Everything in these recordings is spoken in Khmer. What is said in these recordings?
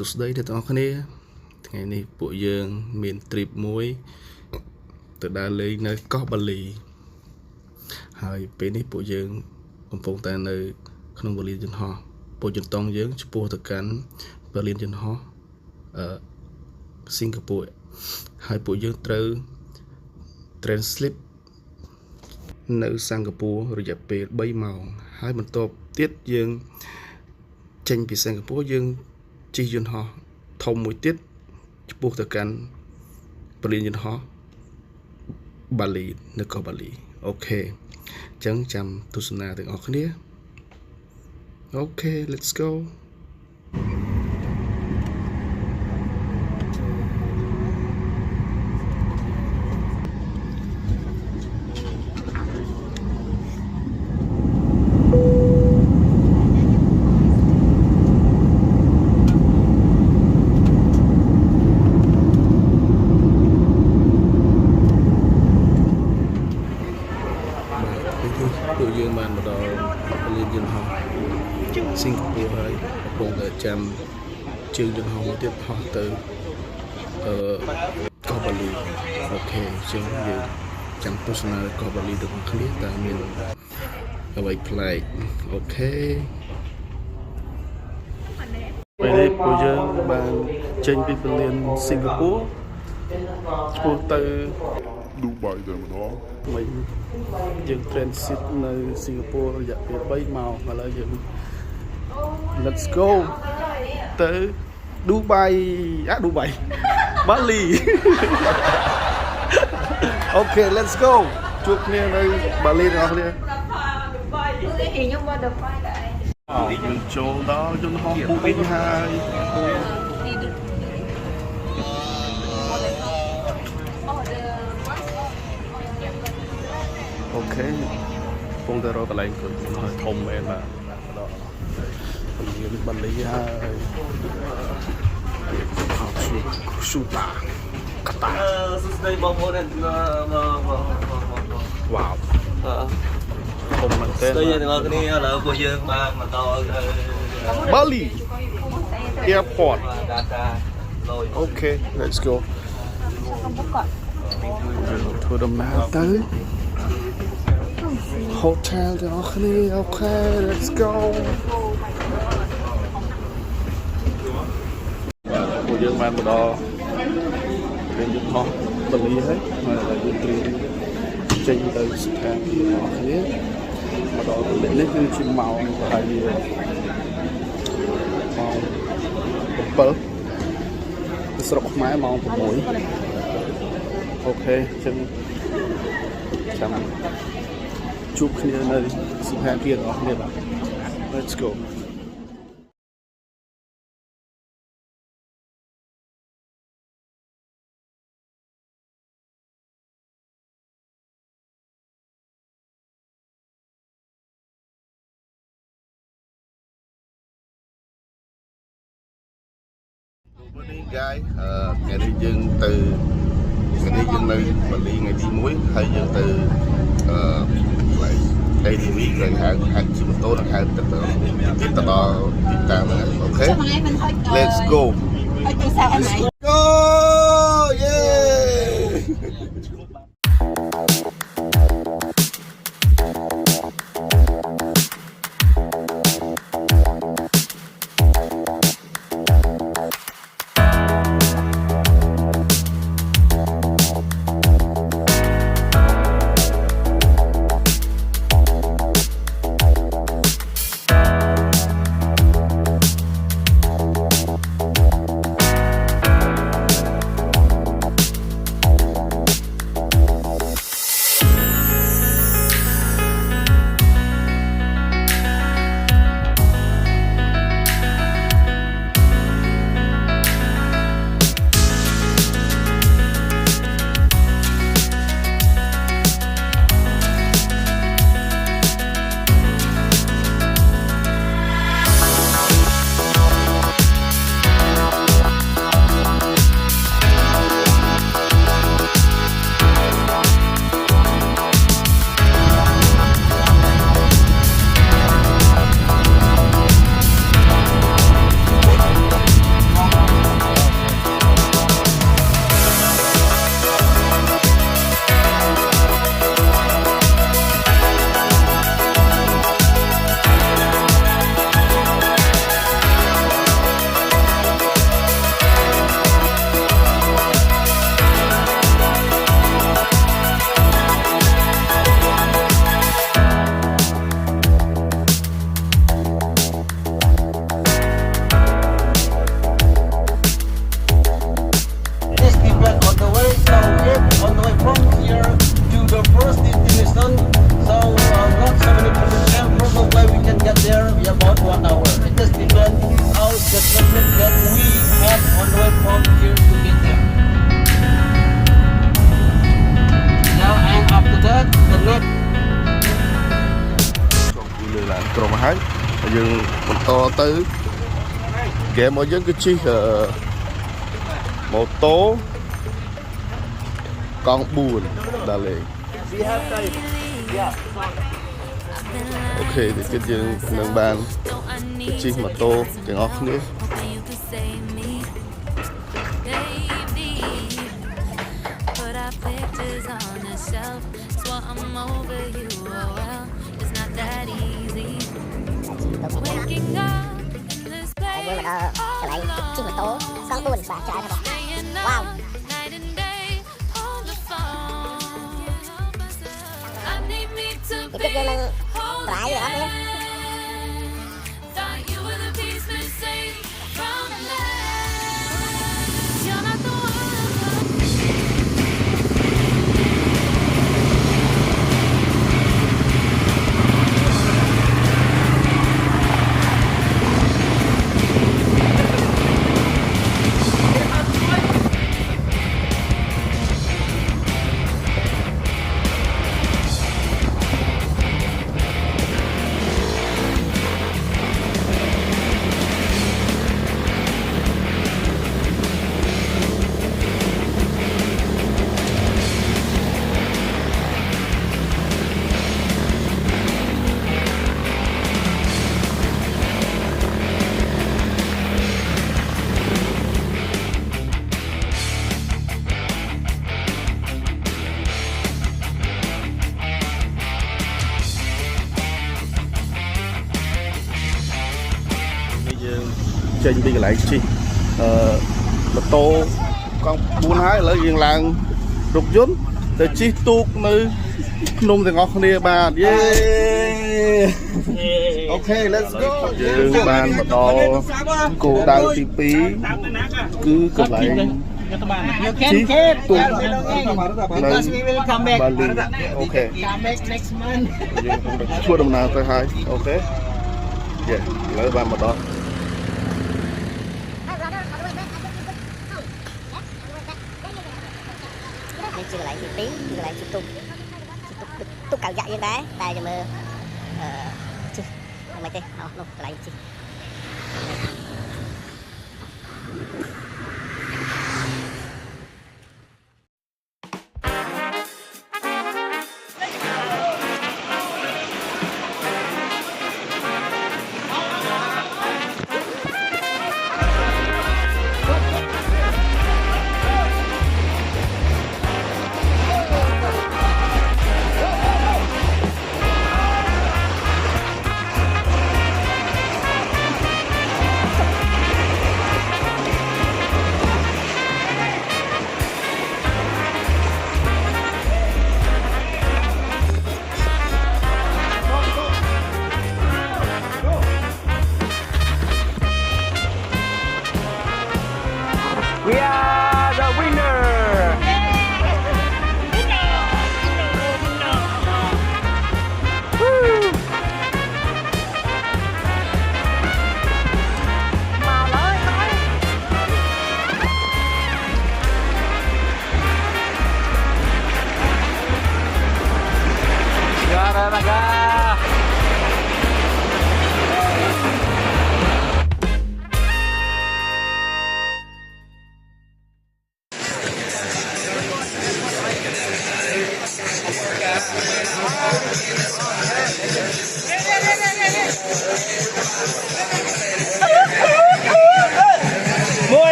សួស្តីអ្នកទាំងអស់គ្នាថ្ងៃនេះពួកយើងមាន trip មួយទៅដើរលេងនៅកោះបាលីហើយពេលនេះពួកយើងកំពុងតែនៅក្នុងវេលាយន្តហោះពួកយន្តង់យើងឆ្ពោះទៅកាន់វេលាយន្តហោះសិង្ហបុរីហើយពួកយើងត្រូវ translate នៅសិង្ហបុរីរយៈពេល3ម៉ោងហើយបន្ទាប់ទៀតយើងចេញពីសិង្ហបុរីយើងជិះយន្តហោះធំមួយទៀតឆ្ពោះទៅកាន់ពលានយន្តហោះបាលីនៅកោះបាលីអូខេអញ្ចឹងចាំទស្សនាទាំងអស់គ្នាអូខេ let's goពួកយើងបានមកដល់ពលានយន្តហោះសិង្ហបុរីហើយកំពុងតែចាំជើងយន្តហោះមួយទៀតហោះទៅកោះបាលីអូខេអញ្ចឹងយើងចាំទស្សនាកោះបាលីទាំងអស់គ្នាតើមានអ្វីប្លែកអូខេពេលនេះពួកយើងបានចេញពីពលានសិង្ហបុរីឆ្ពោះទៅឌូបៃទៅម្ដងមិញយើង transit នៅសិង្ហបុរីរយៈពេល3ម៉ោងឥឡូវយើង let's go ទៅឌូបៃឌូបៃបាលីអូខេ let's go ជួបគ្នានៅបាលីទាំងអស់គ្នាខ្ញុំមកដល់បាយដែរយើងចូលដល់យន្តហោះពូអ៊ីងហើយអូខេកំពុងតែរកកន្លែងគាត់ហើយធំមែនបាទដល់យើងបាលីហើយខោស៊ូតាកតាសួស្តីបងប្អូនវ៉ាវធំមែនទេស្ដីទាំងអស់គ្នាឥឡូវពួកយើងបានមកដល់បាលី airport អូខេ let's go ធ្វើដំណើរទៅhotel ទាំងអស់គ្នាអូខេ let's go ពួកយើងបានមកដល់រៀនយន្តហោះបាលីហើយយើងត្រៀមចេញទៅស្ថានភាពរបស់គ្នាមកដល់កន្លែងនេះគឺជាម៉ោងប្រហែលជាម៉ោង7ទៅស្រុកខ្មែរម៉ោង6អូខេអញ្ចឹងចាំជួបគ្នានៅស្ថានភាពរបស់គ្នាបាទ let's go Morning guys ថ្ងៃនេះយើងទៅថ្ងៃនេះយើងនៅបាលីថ្ងៃទី1ហើយយើងទៅATV គេហៅជិះម៉ូតូនិងហៅទៅដល់ទីតាំងហ្នឹងអូខេ Let's go go yeah dương to tới ghé mỗi dân cái chi một tố con buồn đà lệ ok thì cái dương nâng bàn cái chi mà tô thì ngọt nữa lại chiếc mà tố con buồn bà trời thật wow cái dương nâng lại rồi đó trên đi lại chi mà tô con buôn hái lấy riêng làng rục dún để chi tuột nơi nung thì ngọt nè bà yeah ok let's go dương bàn mà to cổ đào tí pí cứ cầm lại chi tuột nơi Bali ok chua đồng nào tới hai ok yeah lấy bàn mà to chưa lại tí chưa lại túc cào dạy như thế đây cho mơ chứ mày thế nó lại chứ We are the winner! Woo! Juara naga!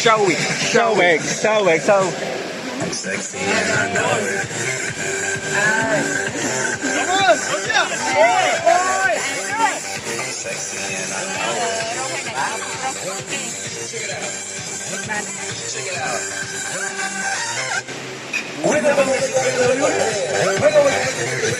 Show it. Sexy and I know it. Sexy and I know it. Check it out. Check it out.